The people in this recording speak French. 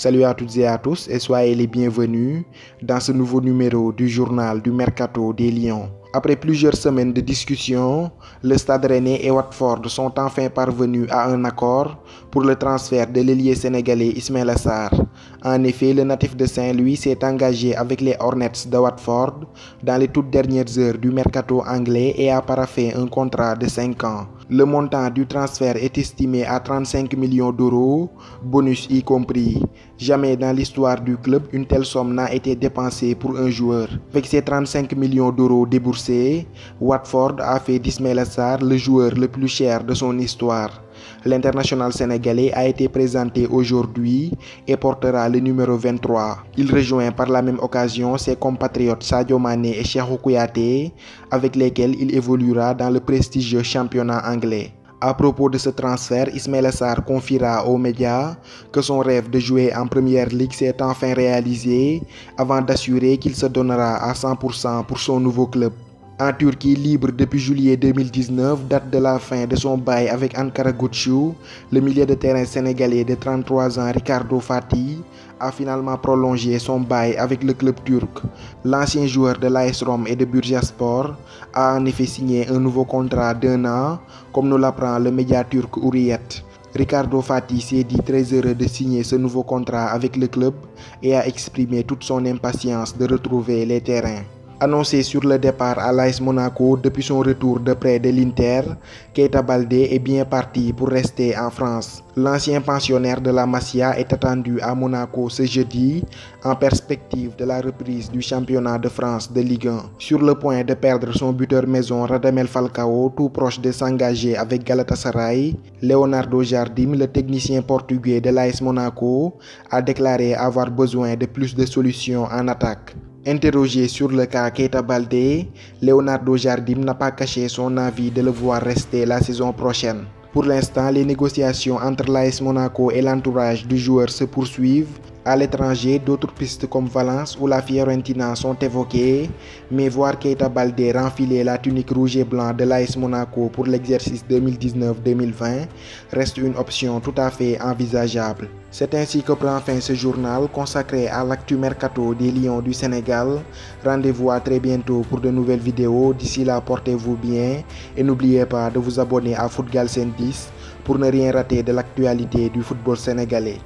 Salut à toutes et à tous et soyez les bienvenus dans ce nouveau numéro du journal du Mercato des Lions. Après plusieurs semaines de discussions, le Stade Rennais et Watford sont enfin parvenus à un accord pour le transfert de l'ailier sénégalais Ismaïla Sarr. En effet, le natif de Saint-Louis s'est engagé avec les Hornets de Watford dans les toutes dernières heures du mercato anglais et a paraphé un contrat de 5 ans. Le montant du transfert est estimé à 35 millions d'euros, bonus y compris. Jamais dans l'histoire du club, une telle somme n'a été dépensée pour un joueur. Avec ces 35 millions d'euros déboursés, Watford a fait d'Ismaïla Sarr le joueur le plus cher de son histoire. L'international sénégalais a été présenté aujourd'hui et portera le numéro 23. Il rejoint par la même occasion ses compatriotes Sadio Mané et Cheikhou Kouyaté, avec lesquels il évoluera dans le prestigieux championnat anglais. À propos de ce transfert, Ismaïla Sarr confiera aux médias que son rêve de jouer en Première Ligue s'est enfin réalisé avant d'assurer qu'il se donnera à 100% pour son nouveau club. En Turquie, libre depuis juillet 2019, date de la fin de son bail avec Ankara Gucci, le milieu de terrain sénégalais de 33 ans Ricardo Fati a finalement prolongé son bail avec le club turc. L'ancien joueur de l'AS Rome et de Bursaspor a en effet signé un nouveau contrat d'1 an, comme nous l'apprend le média turc Hurriyet. Ricardo Fati s'est dit très heureux de signer ce nouveau contrat avec le club et a exprimé toute son impatience de retrouver les terrains. Annoncé sur le départ à l'AS Monaco depuis son retour de prêt de l'Inter, Keita Baldé est bien parti pour rester en France. L'ancien pensionnaire de la Masia est attendu à Monaco ce jeudi en perspective de la reprise du championnat de France de Ligue 1. Sur le point de perdre son buteur maison Radamel Falcao, tout proche de s'engager avec Galatasaray, Leonardo Jardim, le technicien portugais de l'AS Monaco, a déclaré avoir besoin de plus de solutions en attaque. Interrogé sur le cas Keita Baldé, Leonardo Jardim n'a pas caché son avis de le voir rester la saison prochaine. Pour l'instant, les négociations entre l'AS Monaco et l'entourage du joueur se poursuivent. À l'étranger, d'autres pistes comme Valence ou la Fiorentina sont évoquées, mais voir Keita Baldé renfiler la tunique rouge et blanc de l'AS Monaco pour l'exercice 2019-2020 reste une option tout à fait envisageable. C'est ainsi que prend fin ce journal consacré à l'actu mercato des Lions du Sénégal. Rendez-vous à très bientôt pour de nouvelles vidéos. D'ici là, portez-vous bien et n'oubliez pas de vous abonner à Footgalsen 10 pour ne rien rater de l'actualité du football sénégalais.